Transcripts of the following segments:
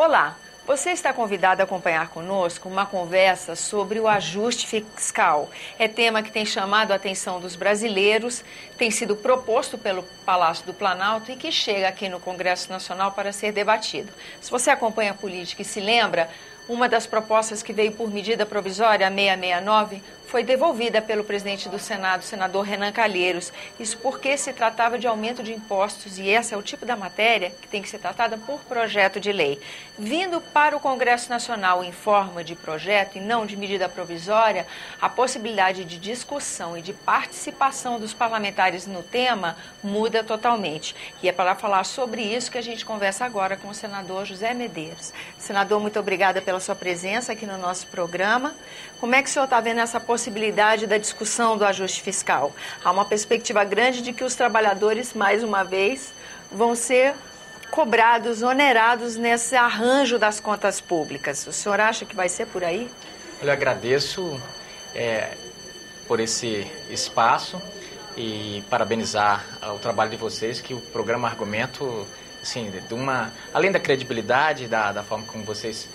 Olá, você está convidado a acompanhar conosco uma conversa sobre o ajuste fiscal. É tema que tem chamado a atenção dos brasileiros, tem sido proposto pelo Palácio do Planalto e que chega aqui no Congresso Nacional para ser debatido. Se você acompanha a política e se lembra, uma das propostas que veio por medida provisória, a 669, foi devolvida pelo presidente do Senado, senador Renan Calheiros. Isso porque se tratava de aumento de impostos e esse é o tipo da matéria que tem que ser tratada por projeto de lei. Vindo para o Congresso Nacional em forma de projeto e não de medida provisória, a possibilidade de discussão e de participação dos parlamentares no tema muda totalmente. E é para falar sobre isso que a gente conversa agora com o senador José Medeiros. Senador, muito obrigada pela sua presença aqui no nosso programa. Como é que o senhor está vendo essa possibilidade da discussão do ajuste fiscal? Há uma perspectiva grande de que os trabalhadores, mais uma vez, vão ser cobrados, onerados nesse arranjo das contas públicas. O senhor acha que vai ser por aí? Eu agradeço por esse espaço e parabenizar o trabalho de vocês, que o programa Argumento, assim, além da credibilidade, da forma como vocês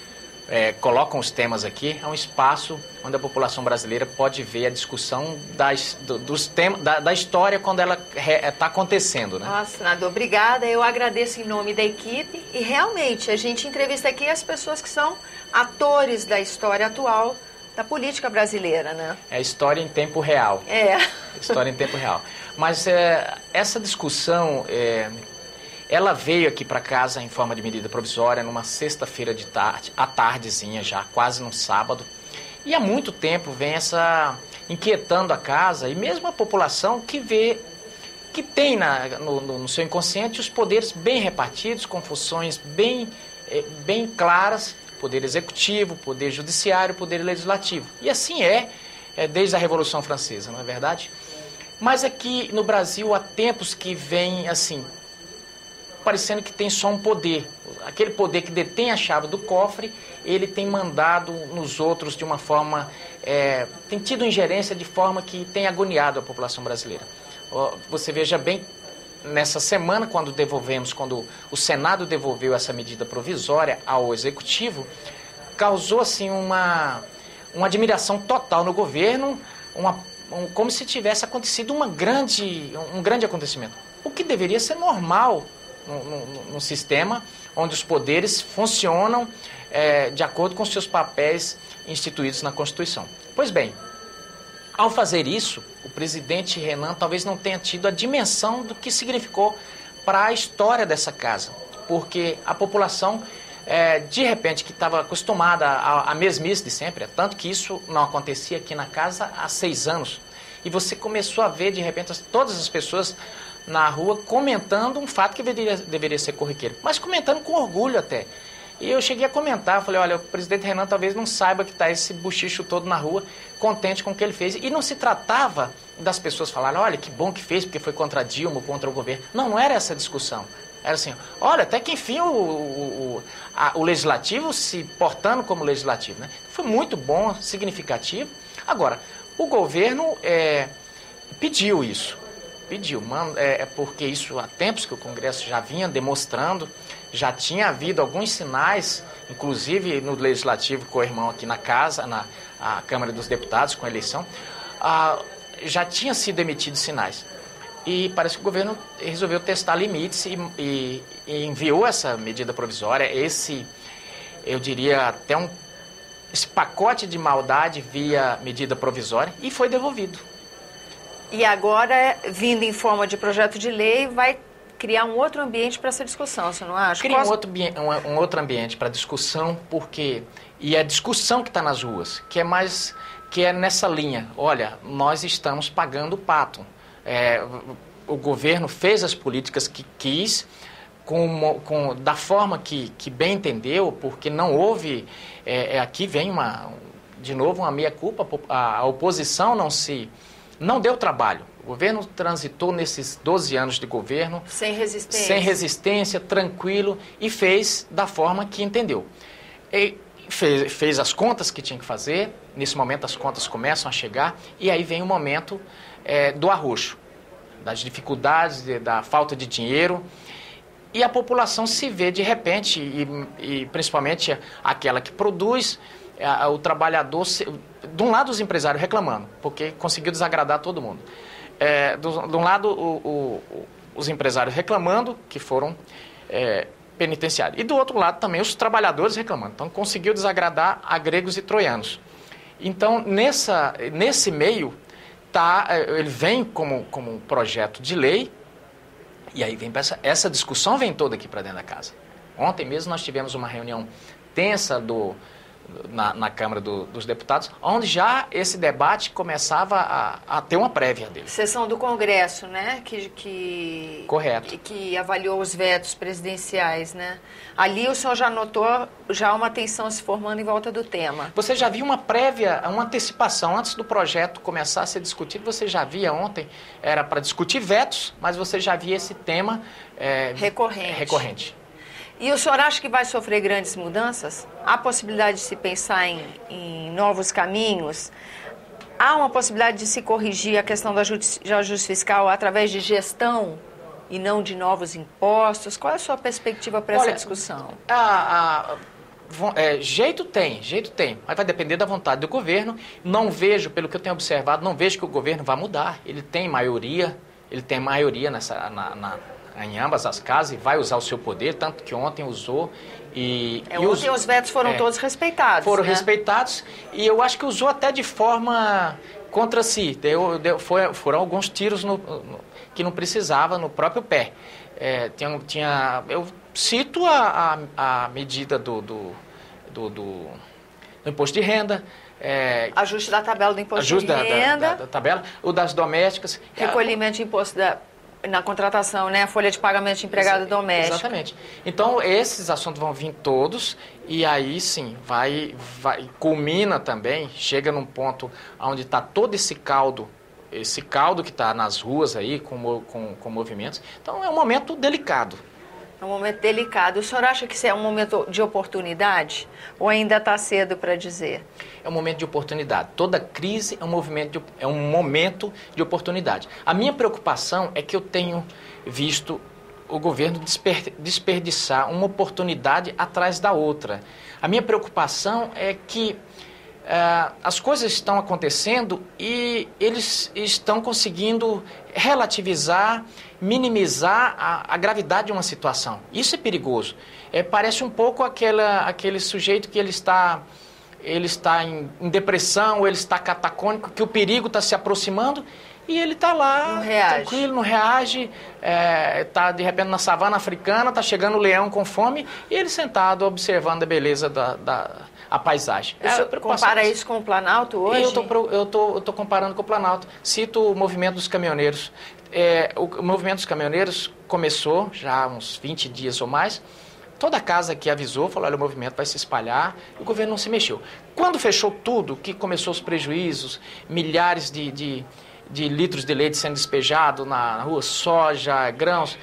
colocam os temas aqui, é um espaço onde a população brasileira pode ver a discussão dos temas, da história quando ela está acontecendo, né? Nossa, senador, obrigada. Eu agradeço em nome da equipe e realmente a gente entrevista aqui as pessoas que são atores da história atual da política brasileira, né? É história em tempo real. História em tempo real. Mas essa discussão... Ela veio aqui para casa em forma de medida provisória numa sexta-feira de tarde, à tardezinha já, quase no sábado. E há muito tempo vem inquietando a casa e mesmo a população que vê, que tem no seu inconsciente os poderes bem repartidos, com funções bem claras, poder executivo, poder judiciário, poder legislativo. E assim desde a Revolução Francesa, não é verdade? Mas aqui no Brasil há tempos que vem assim... parecendo que tem só um poder. Aquele poder que detém a chave do cofre, ele tem mandado nos outros de uma forma... tem tido ingerência de forma que tem agoniado a população brasileira. Você veja bem, nessa semana, quando o Senado devolveu essa medida provisória ao Executivo, causou assim uma admiração total no governo, como se tivesse acontecido um grande acontecimento. O que deveria ser normal no sistema onde os poderes funcionam de acordo com seus papéis instituídos na Constituição. Pois bem, ao fazer isso, o presidente Renan talvez não tenha tido a dimensão do que significou para a história dessa casa, porque a população, de repente, que estava acostumada à mesmice de sempre, tanto que isso não acontecia aqui na casa há 6 anos, e você começou a ver, de repente, todas as pessoas na rua comentando um fato que deveria ser corriqueiro, mas comentando com orgulho até. E eu cheguei a comentar, falei, olha, o presidente Renan talvez não saiba que está esse buchicho todo na rua, contente com o que ele fez. E não se tratava das pessoas falarem, olha, que bom que fez, porque foi contra a Dilma, contra o governo. Não era essa a discussão. Era assim, olha, até que enfim o legislativo se portando como legislativo, né? Foi muito bom, significativo. Agora, o governo pediu isso. Porque isso há tempos que o Congresso já vinha demonstrando, já tinha havido alguns sinais, inclusive no Legislativo com o irmão aqui na casa, na Câmara dos Deputados, com a eleição, já tinha sido emitidos sinais. E parece que o governo resolveu testar limites e enviou essa medida provisória, eu diria até esse pacote de maldade via medida provisória, e foi devolvido. E agora, vindo em forma de projeto de lei, vai criar um outro ambiente para essa discussão, você não acha? Cria um outro ambiente para discussão, porque... E a discussão que está nas ruas, que é nessa linha. Olha, nós estamos pagando o pato. O governo fez as políticas que quis, da forma que bem entendeu, porque não houve... aqui vem de novo uma meia-culpa, a oposição não deu trabalho. O governo transitou nesses 12 anos de governo... Sem resistência. Sem resistência, tranquilo, e fez da forma que entendeu. E fez as contas que tinha que fazer, nesse momento as contas começam a chegar, e aí vem o momento do arroxo, das dificuldades, da falta de dinheiro. e a população se vê de repente, e principalmente aquela que produz, o trabalhador, de um lado os empresários reclamando, porque conseguiu desagradar todo mundo. De um lado os empresários reclamando, que foram penitenciários. E do outro lado também os trabalhadores reclamando. Então conseguiu desagradar a gregos e troianos. Então nesse meio, ele vem como um projeto de lei, e aí vem essa discussão vem toda aqui para dentro da casa. Ontem mesmo nós tivemos uma reunião tensa na Câmara dos Deputados, onde já esse debate começava a ter uma prévia dele. Sessão do Congresso, né? Correto. Que avaliou os vetos presidenciais, né? Ali o senhor já notou uma tensão se formando em volta do tema. Você já viu uma prévia, uma antecipação, antes do projeto começar a ser discutido, você já via ontem, era para discutir vetos, mas você já via esse tema recorrente. E o senhor acha que vai sofrer grandes mudanças? Há possibilidade de se pensar em novos caminhos? Há uma possibilidade de se corrigir a questão do ajuste fiscal através de gestão e não de novos impostos? Qual é a sua perspectiva para essa discussão? Jeito tem, mas vai depender da vontade do governo. Não vejo, pelo que eu tenho observado, não vejo que o governo vai mudar. Ele tem maioria em ambas as casas e vai usar o seu poder, tanto que ontem usou. Ontem os vetos foram todos respeitados. Foram respeitados e eu acho que usou até de forma contra si. Foram alguns tiros que não precisava no próprio pé. Eu cito a medida do imposto de renda. Ajuste da tabela do imposto de renda. Da tabela, o das domésticas. Recolhimento de imposto na contratação, né? A folha de pagamento de empregado doméstico. Exatamente. Então, esses assuntos vão vir todos e aí sim, culmina também, chega num ponto onde está todo esse caldo que está nas ruas aí, com movimentos. Então, é um momento delicado. É um momento delicado. O senhor acha que isso é um momento de oportunidade ou ainda está cedo para dizer? É um momento de oportunidade. Toda crise é um momento de oportunidade. A minha preocupação é que eu tenho visto o governo desperdiçar uma oportunidade atrás da outra. A minha preocupação é que as coisas estão acontecendo e eles estão conseguindo relativizar, minimizar a gravidade de uma situação. Isso é perigoso. Parece um pouco aquele sujeito que ele está em depressão, ele está catacônico, que o perigo está se aproximando e ele está lá tranquilo, não reage, está de repente na savana africana, está chegando o leão com fome e ele sentado observando a beleza a paisagem. Compara isso com o Planalto hoje? Eu estou comparando com o Planalto. Cito o movimento dos caminhoneiros. O movimento dos caminhoneiros começou já há uns 20 dias ou mais. Toda casa que avisou, falou, olha, o movimento vai se espalhar, e o governo não se mexeu. Quando fechou tudo, que começou os prejuízos, milhares de litros de leite sendo despejado na rua, soja, grãos,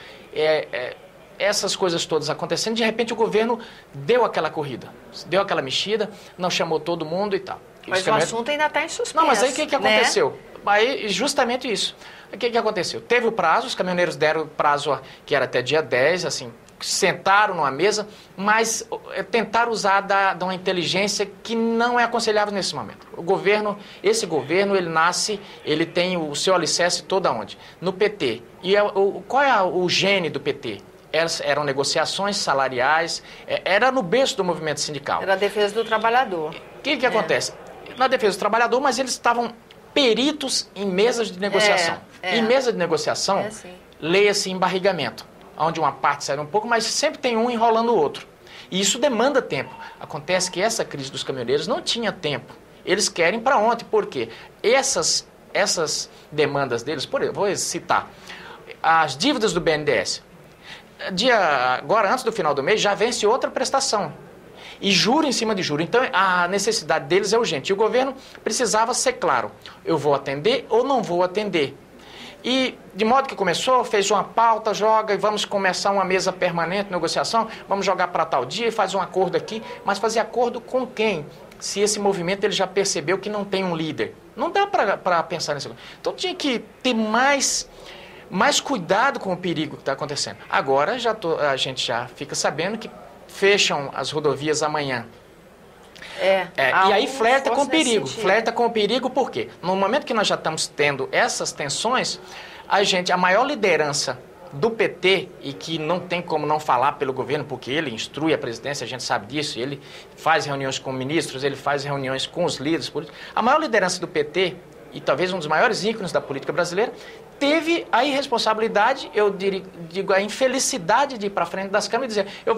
essas coisas todas acontecendo, de repente o governo deu aquela corrida, deu aquela mexida, não chamou todo mundo e tal. Mas o assunto ainda está em suspenso. Não, mas aí o que aconteceu? Aí, justamente isso. O que aconteceu? Teve o prazo, os caminhoneiros deram o prazo que era até dia 10, assim, sentaram numa mesa, mas tentaram usar de uma inteligência que não é aconselhável nesse momento. Esse governo, ele tem o seu alicerce todo aonde? No PT. E qual é o gene do PT? Eram negociações salariais, era no berço do movimento sindical. Era a defesa do trabalhador. O que acontece? Na defesa do trabalhador, mas eles estavam peritos em mesas de negociação. Em mesa de negociação, leia-se embarrigamento, onde uma parte sai um pouco, mas sempre tem um enrolando o outro. E isso demanda tempo. Acontece que essa crise dos caminhoneiros não tinha tempo. Eles querem para ontem. Por quê? Essas demandas deles, vou citar, as dívidas do BNDES. Agora, antes do final do mês, já vence outra prestação. E juro em cima de juro. Então, a necessidade deles é urgente. E o governo precisava ser claro. Eu vou atender ou não vou atender? E, de modo que começou, fez uma pauta, joga e vamos começar uma mesa permanente de negociação, vamos jogar para tal dia e faz um acordo aqui. Mas fazer acordo com quem? Se esse movimento ele já percebeu que não tem um líder. Não dá para pensar nisso. Então, tinha que ter mais Mas cuidado com o perigo que está acontecendo. Agora a gente já fica sabendo que fecham as rodovias amanhã. E aí flerta com o perigo. Flerta com o perigo por quê? No momento que nós já estamos tendo essas tensões, a maior liderança do PT, e que não tem como não falar pelo governo, porque ele instrui a presidência, a gente sabe disso, ele faz reuniões com ministros, ele faz reuniões com os líderes políticos. A maior liderança do PT, e talvez um dos maiores ícones da política brasileira, teve a irresponsabilidade, eu digo a infelicidade de ir para frente das câmeras e dizer, eu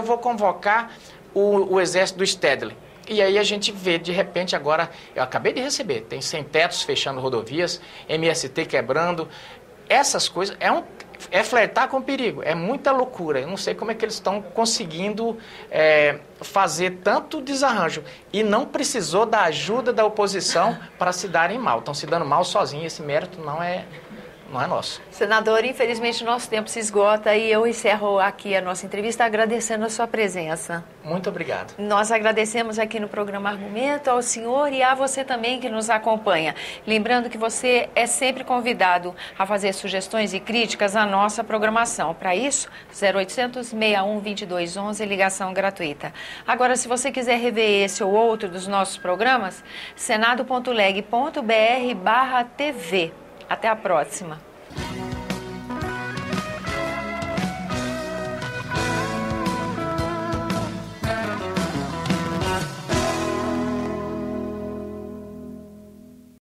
vou convocar o exército do Stedley. E aí a gente vê, de repente, agora, eu acabei de receber, tem sem-tetos fechando rodovias, MST quebrando, essas coisas, é flertar com o perigo, é muita loucura. Eu não sei como é que eles estão conseguindo fazer tanto desarranjo. E não precisou da ajuda da oposição para se darem mal. Estão se dando mal sozinhos, esse mérito não é nosso. Senador, infelizmente o nosso tempo se esgota e eu encerro aqui a nossa entrevista agradecendo a sua presença. Muito obrigado. Nós agradecemos aqui no programa Argumento ao senhor e a você também que nos acompanha. Lembrando que você é sempre convidado a fazer sugestões e críticas à nossa programação. Para isso, 0800 61 2211, ligação gratuita. Agora, se você quiser rever esse ou outro dos nossos programas, senado.leg.br/TV. Até a próxima.